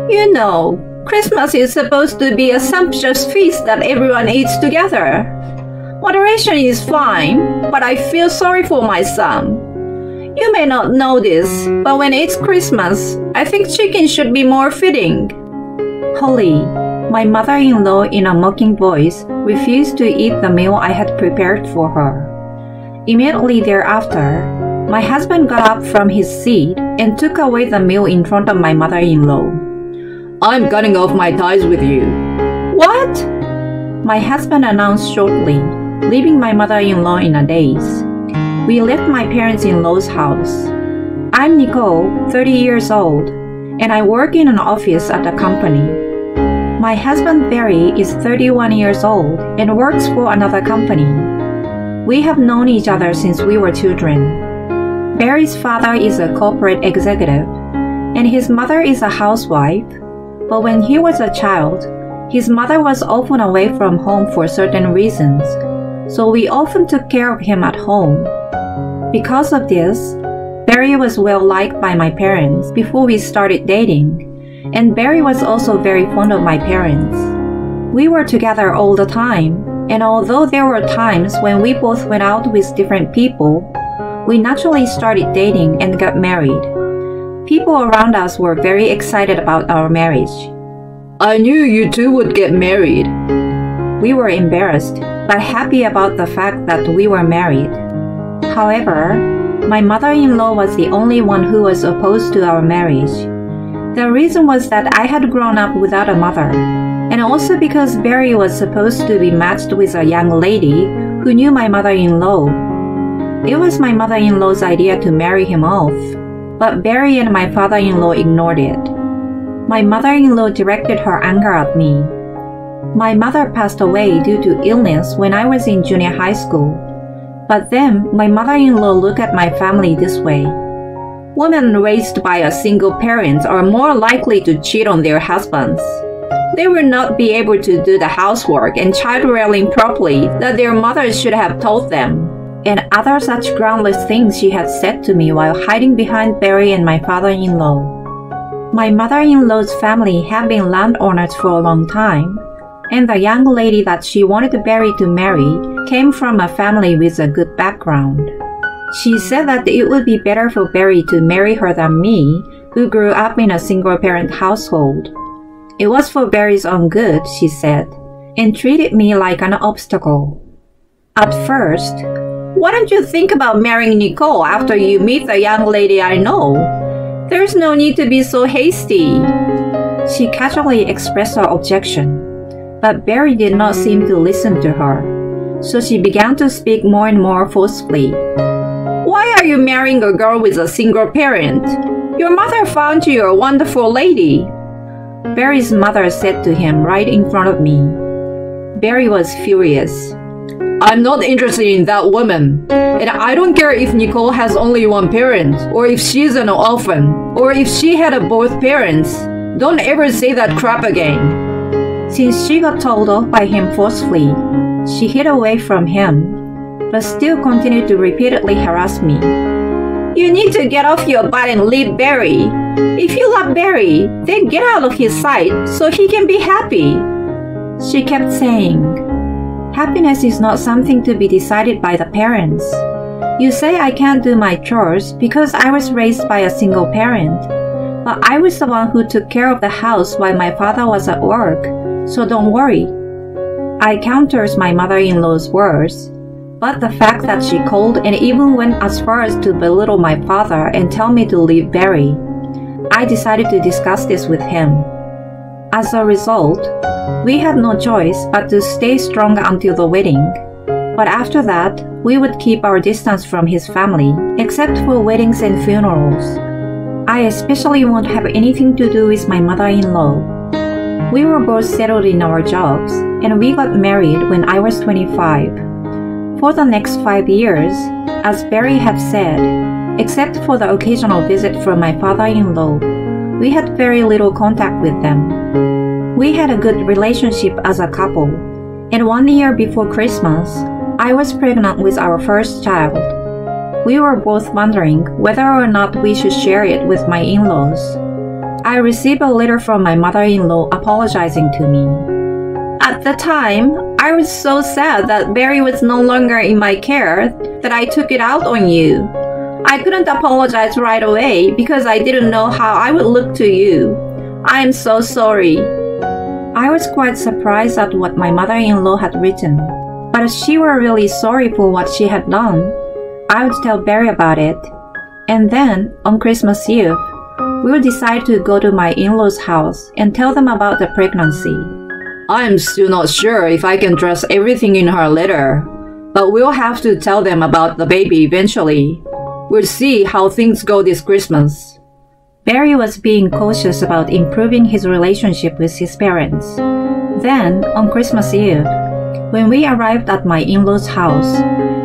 You know, Christmas is supposed to be a sumptuous feast that everyone eats together. Moderation is fine, but I feel sorry for my son. You may not know this, but when it's Christmas, I think chicken should be more fitting. Holly, my mother-in-law in a mocking voice, refused to eat the meal I had prepared for her. Immediately thereafter, my husband got up from his seat and took away the meal in front of my mother-in-law. I'm cutting off my ties with you. What? My husband announced shortly, leaving my mother-in-law in a daze. We left my parents-in-law's house. I'm Nicole, 30 years old, and I work in an office at a company. My husband Barry is 31 years old and works for another company. We have known each other since we were children. Barry's father is a corporate executive, and his mother is a housewife, but when he was a child, his mother was often away from home for certain reasons, so we often took care of him at home. Because of this, Barry was well liked by my parents before we started dating, and Barry was also very fond of my parents. We were together all the time, and although there were times when we both went out with different people, we naturally started dating and got married. People around us were very excited about our marriage. I knew you two would get married. We were embarrassed, but happy about the fact that we were married. However, my mother-in-law was the only one who was opposed to our marriage. The reason was that I had grown up without a mother, and also because Barry was supposed to be matched with a young lady who knew my mother-in-law. It was my mother-in-law's idea to marry him off, but Barry and my father-in-law ignored it. My mother-in-law directed her anger at me. My mother passed away due to illness when I was in junior high school. But then, my mother-in-law looked at my family this way. Women raised by a single parent are more likely to cheat on their husbands. They will not be able to do the housework and child-rearing properly that their mothers should have taught them. And other such groundless things she had said to me while hiding behind Barry and my father-in-law. My mother-in-law's family had been landowners for a long time, and the young lady that she wanted Barry to marry came from a family with a good background. She said that it would be better for Barry to marry her than me, who grew up in a single-parent household. It was for Barry's own good, she said, and treated me like an obstacle. At first, why don't you think about marrying Nicole after you meet the young lady I know? There's no need to be so hasty. She casually expressed her objection, but Barry did not seem to listen to her, so she began to speak more and more forcefully. Why are you marrying a girl with a single parent? Your mother found you a wonderful lady. Barry's mother said to him right in front of me. Barry was furious. I'm not interested in that woman, and I don't care if Nicole has only one parent, or if she's an orphan, or if she had both parents. Don't ever say that crap again. Since she got told off by him forcefully, she hid away from him, but still continued to repeatedly harass me. You need to get off your butt and leave Barry. If you love Barry, then get out of his sight so he can be happy. She kept saying, happiness is not something to be decided by the parents. You say I can't do my chores because I was raised by a single parent, but I was the one who took care of the house while my father was at work, so don't worry. I countered my mother-in-law's words, but the fact that she called and even went as far as to belittle my father and tell me to leave Barry, I decided to discuss this with him. As a result, we had no choice but to stay strong until the wedding, but after that, we would keep our distance from his family, except for weddings and funerals. I especially won't have anything to do with my mother-in-law. We were both settled in our jobs, and we got married when I was 25. For the next 5 years, as Barry had said, except for the occasional visit from my father-in-law, we had very little contact with them. We had a good relationship as a couple, and 1 year before Christmas, I was pregnant with our first child. We were both wondering whether or not we should share it with my in-laws. I received a letter from my mother-in-law apologizing to me. At the time, I was so sad that Barry was no longer in my care that I took it out on you. I couldn't apologize right away because I didn't know how I would look to you. I am so sorry. I was quite surprised at what my mother-in-law had written, but if she were really sorry for what she had done, I would tell Barry about it. And then, on Christmas Eve, we would decide to go to my in-laws' house and tell them about the pregnancy. I'm still not sure if I can trust everything in her letter, but we'll have to tell them about the baby eventually. We'll see how things go this Christmas. Barry was being cautious about improving his relationship with his parents. Then, on Christmas Eve, when we arrived at my in-laws' house,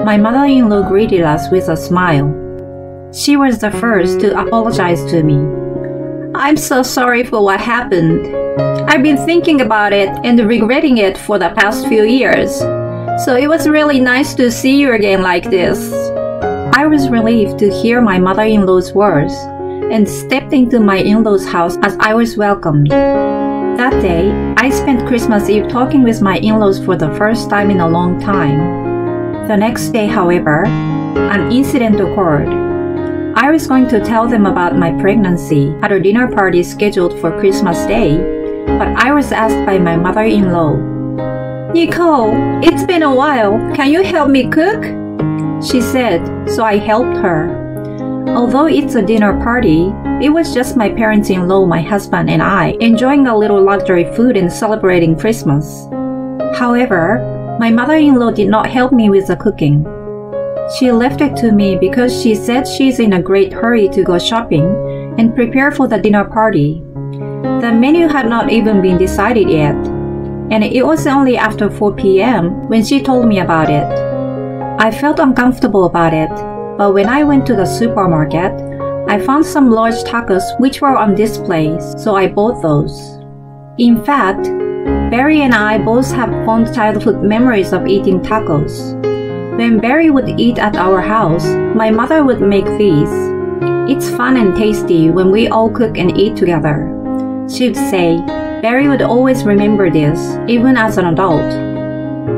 my mother-in-law greeted us with a smile. She was the first to apologize to me. I'm so sorry for what happened. I've been thinking about it and regretting it for the past few years. So it was really nice to see you again like this. I was relieved to hear my mother-in-law's words and stepped into my in-laws' house as I was welcomed. That day, I spent Christmas Eve talking with my in-laws for the first time in a long time. The next day, however, an incident occurred. I was going to tell them about my pregnancy at a dinner party scheduled for Christmas Day, but I was asked by my mother-in-law, Nicole, it's been a while. Can you help me cook? She said, so I helped her. Although it's a dinner party, it was just my parents-in-law, my husband, and I enjoying a little luxury food and celebrating Christmas. However, my mother-in-law did not help me with the cooking. She left it to me because she said she's in a great hurry to go shopping and prepare for the dinner party. The menu had not even been decided yet, and it was only after 4 p.m. when she told me about it. I felt uncomfortable about it, but when I went to the supermarket, I found some large tacos which were on display, so I bought those. In fact, Barry and I both have fond childhood memories of eating tacos. When Barry would eat at our house, my mother would make these. It's fun and tasty when we all cook and eat together. She'd say, Barry would always remember this, even as an adult.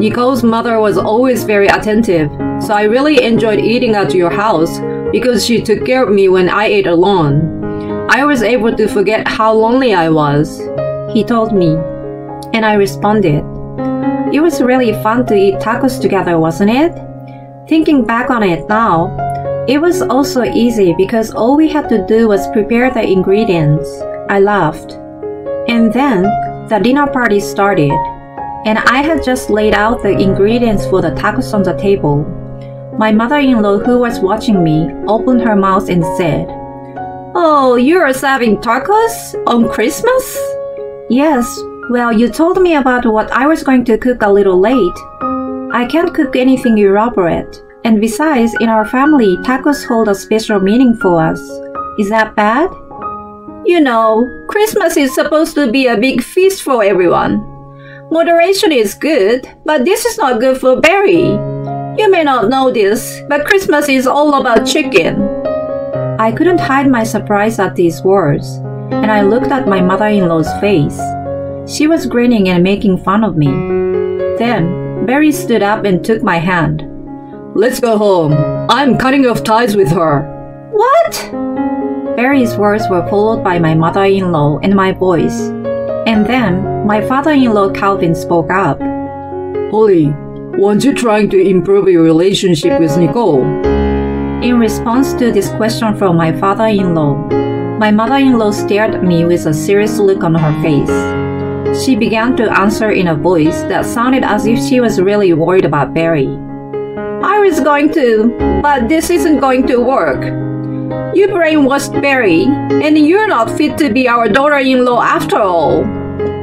Nicole's mother was always very attentive, so I really enjoyed eating at your house because she took care of me when I ate alone. I was able to forget how lonely I was, he told me, and I responded. It was really fun to eat tacos together, wasn't it? Thinking back on it now, it was also easy because all we had to do was prepare the ingredients. I laughed. And then the dinner party started, and I had just laid out the ingredients for the tacos on the table. My mother-in-law, who was watching me, opened her mouth and said, Oh, you're serving tacos on Christmas? Yes, well, you told me about what I was going to cook a little late. I can't cook anything elaborate, and besides, in our family, tacos hold a special meaning for us. Is that bad? You know, Christmas is supposed to be a big feast for everyone. Moderation is good, but this is not good for Barry. You may not know this, but Christmas is all about chicken. I couldn't hide my surprise at these words, and I looked at my mother-in-law's face. She was grinning and making fun of me. Then, Barry stood up and took my hand. Let's go home. I'm cutting off ties with her. What? Barry's words were followed by my mother-in-law and my boys. And then, my father-in-law Calvin spoke up. Holly, weren't you trying to improve your relationship with Nicole? In response to this question from my father-in-law, my mother-in-law stared at me with a serious look on her face. She began to answer in a voice that sounded as if she was really worried about Barry. I was going to, but this isn't going to work. You brainwashed Barry, and you're not fit to be our daughter-in-law after all.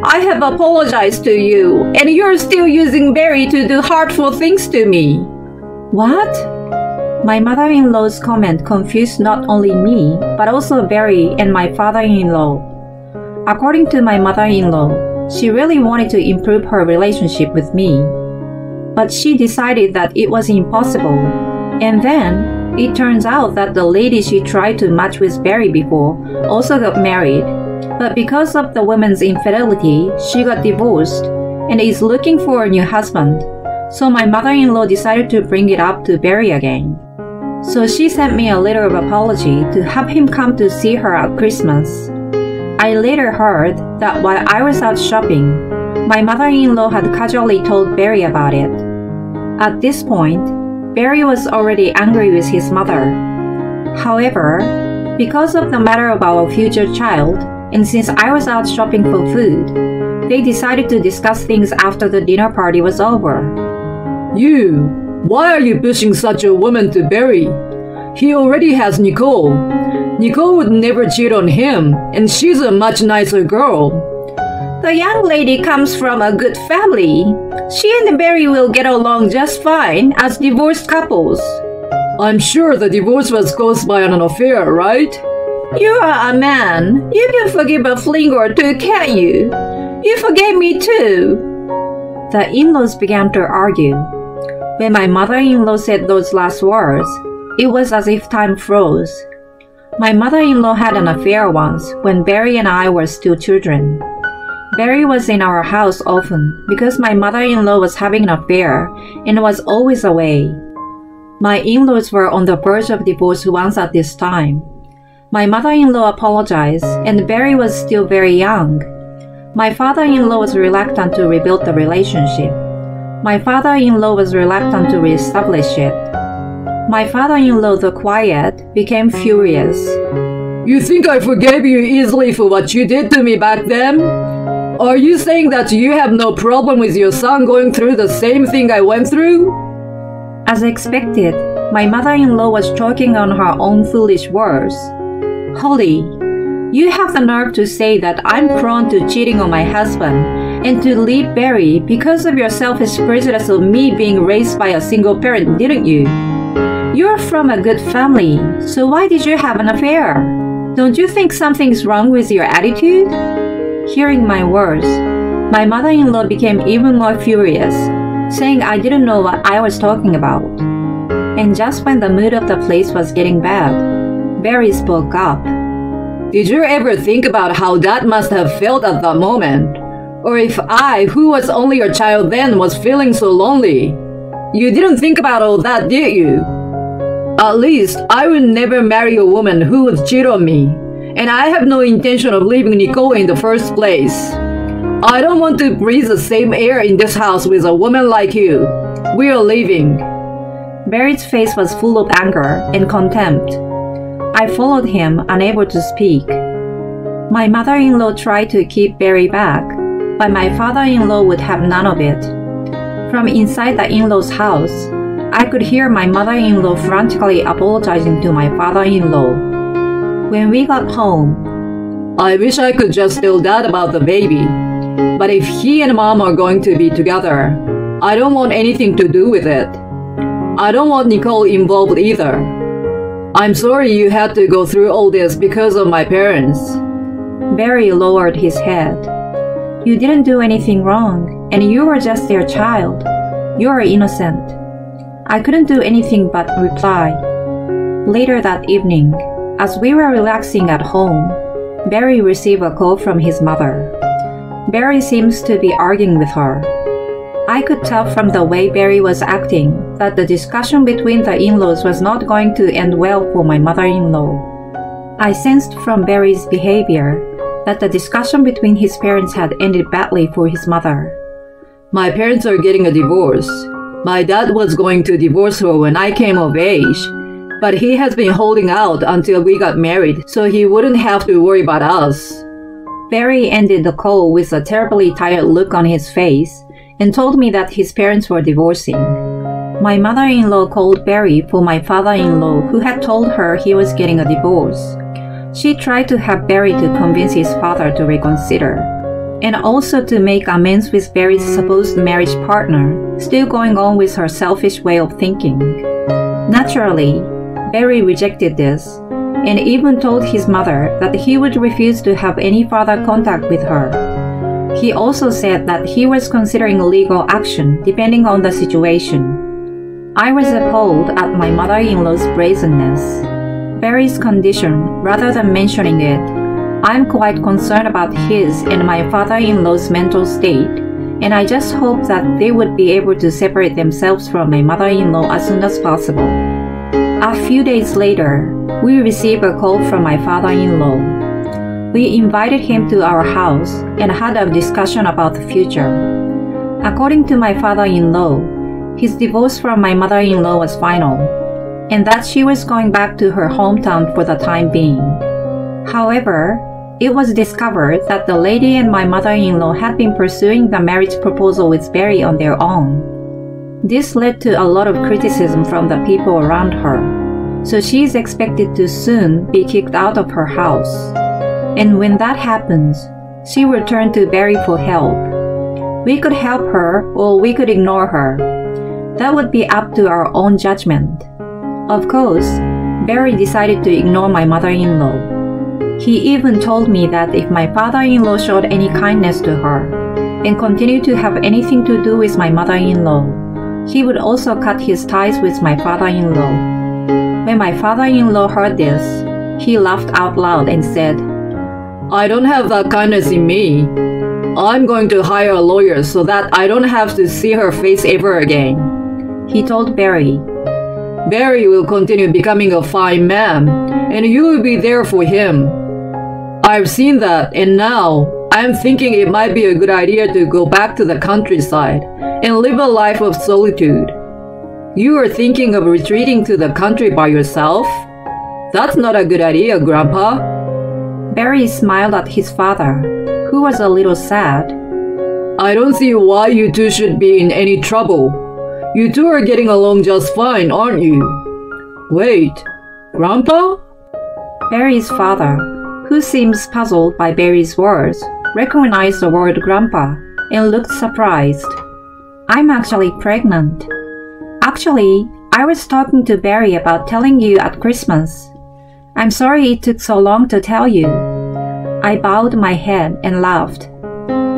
I have apologized to you, and you're still using Barry to do hurtful things to me. What? My mother-in-law's comment confused not only me, but also Barry and my father-in-law. According to my mother-in-law, she really wanted to improve her relationship with me. But she decided that it was impossible. And then, it turns out that the lady she tried to match with Barry before also got married. But because of the woman's infidelity, she got divorced and is looking for a new husband. So my mother-in-law decided to bring it up to Barry again. So she sent me a letter of apology to have him come to see her at Christmas. I later heard that while I was out shopping, my mother-in-law had casually told Barry about it. At this point, Barry was already angry with his mother. However, because of the matter of our future child, and since I was out shopping for food, they decided to discuss things after the dinner party was over. Why are you pushing such a woman to Barry? He already has Nicole. Nicole would never cheat on him, and she's a much nicer girl. The young lady comes from a good family. She and Barry will get along just fine as divorced couples. I'm sure the divorce was caused by an affair, right? You are a man. You can forgive a fling or two, can't you? You forgave me too. The in-laws began to argue. When my mother-in-law said those last words, it was as if time froze. My mother-in-law had an affair once when Barry and I were still children. Barry was in our house often because my mother-in-law was having an affair and was always away. My in-laws were on the verge of divorce once at this time. My mother-in-law apologized, and Barry was still very young. My father-in-law was reluctant to rebuild the relationship. My father-in-law was reluctant to reestablish it. My father-in-law, though quiet, became furious. You think I forgave you easily for what you did to me back then? Are you saying that you have no problem with your son going through the same thing I went through? As expected, my mother-in-law was choking on her own foolish words. Holly, you have the nerve to say that I'm prone to cheating on my husband and to leave Barry because of your selfish prejudice of me being raised by a single parent, didn't you? You're from a good family, so why did you have an affair? Don't you think something's wrong with your attitude? Hearing my words, my mother-in-law became even more furious, saying I didn't know what I was talking about. And just when the mood of the place was getting bad, Barry spoke up. Did you ever think about how that must have felt at that moment? Or if I, who was only your child then, was feeling so lonely? You didn't think about all that, did you? At least, I would never marry a woman who would cheat on me, and I have no intention of leaving Nicole in the first place. I don't want to breathe the same air in this house with a woman like you. We are leaving. Barry's face was full of anger and contempt. I followed him, unable to speak. My mother-in-law tried to keep Barry back, but my father-in-law would have none of it. From inside the in-law's house, I could hear my mother-in-law frantically apologizing to my father-in-law. When we got home, I wish I could just tell Dad about the baby. But if he and Mom are going to be together, I don't want anything to do with it. I don't want Nicole involved either. I'm sorry you had to go through all this because of my parents. Barry lowered his head. You didn't do anything wrong, and you were just their child. You are innocent. I couldn't do anything but reply. Later that evening, as we were relaxing at home, Barry received a call from his mother. Barry seems to be arguing with her. I could tell from the way Barry was acting that the discussion between the in-laws was not going to end well for my mother-in-law. I sensed from Barry's behavior that the discussion between his parents had ended badly for his mother. My parents are getting a divorce. My dad was going to divorce her when I came of age, but he has been holding out until we got married so he wouldn't have to worry about us. Barry ended the call with a terribly tired look on his face and told me that his parents were divorcing. My mother-in-law called Barry for my father-in-law, who had told her he was getting a divorce. She tried to have Barry to convince his father to reconsider, and also to make amends with Barry's supposed marriage partner, still going on with her selfish way of thinking. Naturally, Barry rejected this, and even told his mother that he would refuse to have any further contact with her. He also said that he was considering legal action depending on the situation. I was appalled at my mother-in-law's brazenness. Barry's condition, rather than mentioning it, I'm quite concerned about his and my father-in-law's mental state, and I just hope that they would be able to separate themselves from my mother-in-law as soon as possible. A few days later, we received a call from my father-in-law. We invited him to our house and had a discussion about the future. According to my father-in-law, his divorce from my mother-in-law was final, and that she was going back to her hometown for the time being. However, it was discovered that the lady and my mother-in-law had been pursuing the marriage proposal with Barry on their own. This led to a lot of criticism from the people around her, so she is expected to soon be kicked out of her house. And when that happens, she will turn to Barry for help. We could help her or we could ignore her. That would be up to our own judgment. Of course, Barry decided to ignore my mother-in-law. He even told me that if my father-in-law showed any kindness to her and continued to have anything to do with my mother-in-law, he would also cut his ties with my father-in-law. When my father-in-law heard this, he laughed out loud and said, "I don't have that kindness in me. I'm going to hire a lawyer so that I don't have to see her face ever again," he told Barry. "Barry will continue becoming a fine man, and you will be there for him. I've seen that, and now I'm thinking it might be a good idea to go back to the countryside and live a life of solitude. You are thinking of retreating to the country by yourself? That's not a good idea, Grandpa." Barry smiled at his father, who was a little sad. "I don't see why you two should be in any trouble. You two are getting along just fine, aren't you?" "Wait, Grandpa?" Barry's father, who seems puzzled by Barry's words, recognized the word grandpa and looked surprised. "I'm actually pregnant. Actually, I was talking to Barry about telling you at Christmas. I'm sorry it took so long to tell you." I bowed my head and laughed.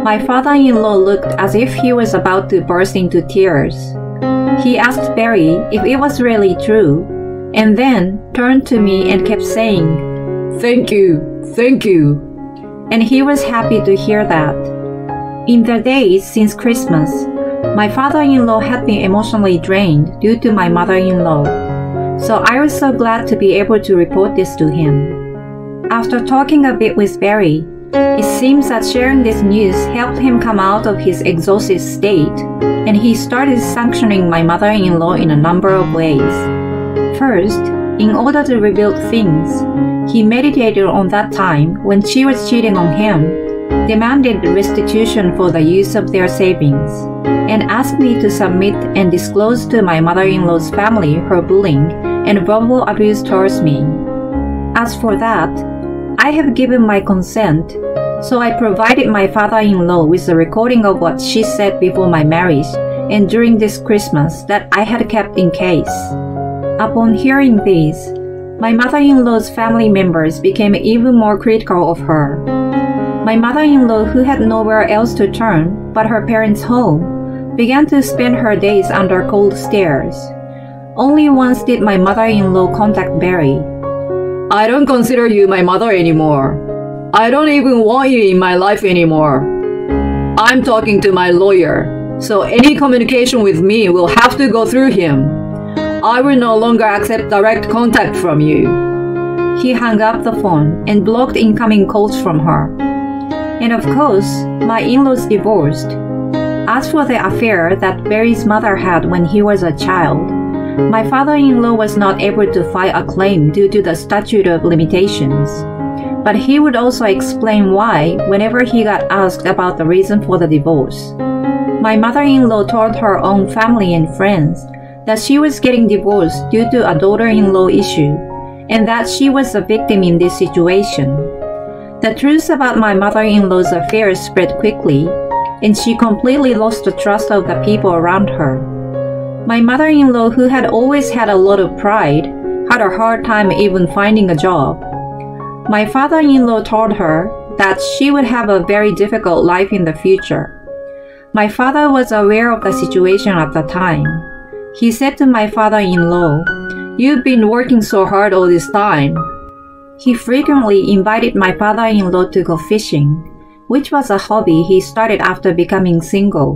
My father-in-law looked as if he was about to burst into tears. He asked Barry if it was really true, and then turned to me and kept saying, Thank you. And he was happy to hear that. In the days since Christmas, my father-in-law had been emotionally drained due to my mother-in-law, so I was so glad to be able to report this to him. After talking a bit with Barry, it seems that sharing this news helped him come out of his exhausted state, and he started sanctioning my mother-in-law in a number of ways. First, in order to rebuild things, he meditated on that time when she was cheating on him, demanded restitution for the use of their savings, and asked me to submit and disclose to my mother-in-law's family her bullying and verbal abuse towards me. As for that, I have given my consent, so I provided my father-in-law with a recording of what she said before my marriage and during this Christmas that I had kept in case. Upon hearing this, my mother-in-law's family members became even more critical of her. My mother-in-law, who had nowhere else to turn but her parents' home, began to spend her days under cold stares. Only once did my mother-in-law contact Barry. "I don't consider you my mother anymore. I don't even want you in my life anymore. I'm talking to my lawyer, so any communication with me will have to go through him. I will no longer accept direct contact from you." He hung up the phone and blocked incoming calls from her. And of course, my in-laws divorced. As for the affair that Barry's mother had when he was a child, my father-in-law was not able to file a claim due to the statute of limitations. But he would also explain why whenever he got asked about the reason for the divorce. My mother-in-law told her own family and friends that she was getting divorced due to a daughter-in-law issue, and that she was a victim in this situation. The truth about my mother-in-law's affairs spread quickly, and she completely lost the trust of the people around her. My mother-in-law, who had always had a lot of pride, had a hard time even finding a job. My father-in-law told her that she would have a very difficult life in the future. My father was aware of the situation at the time. He said to my father-in-law, "You've been working so hard all this time. He frequently invited my father-in-law to go fishing, which was a hobby he started after becoming single.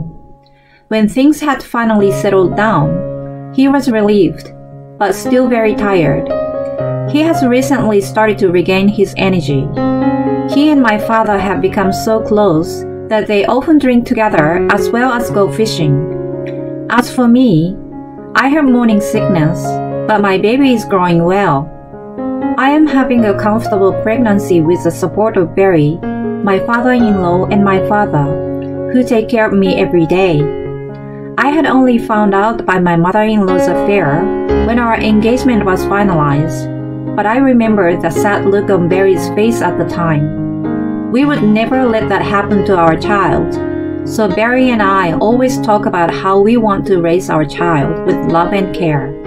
When things had finally settled down, he was relieved, but still very tired. He has recently started to regain his energy. He and my father have become so close that they often drink together as well as go fishing. As for me, I have morning sickness, but my baby is growing well. I am having a comfortable pregnancy with the support of Barry, my father-in-law, and my father, who take care of me every day. I had only found out by my mother-in-law's affair when our engagement was finalized, but I remember the sad look on Barry's face at the time. We would never let that happen to our child, so Barry and I always talk about how we want to raise our child with love and care.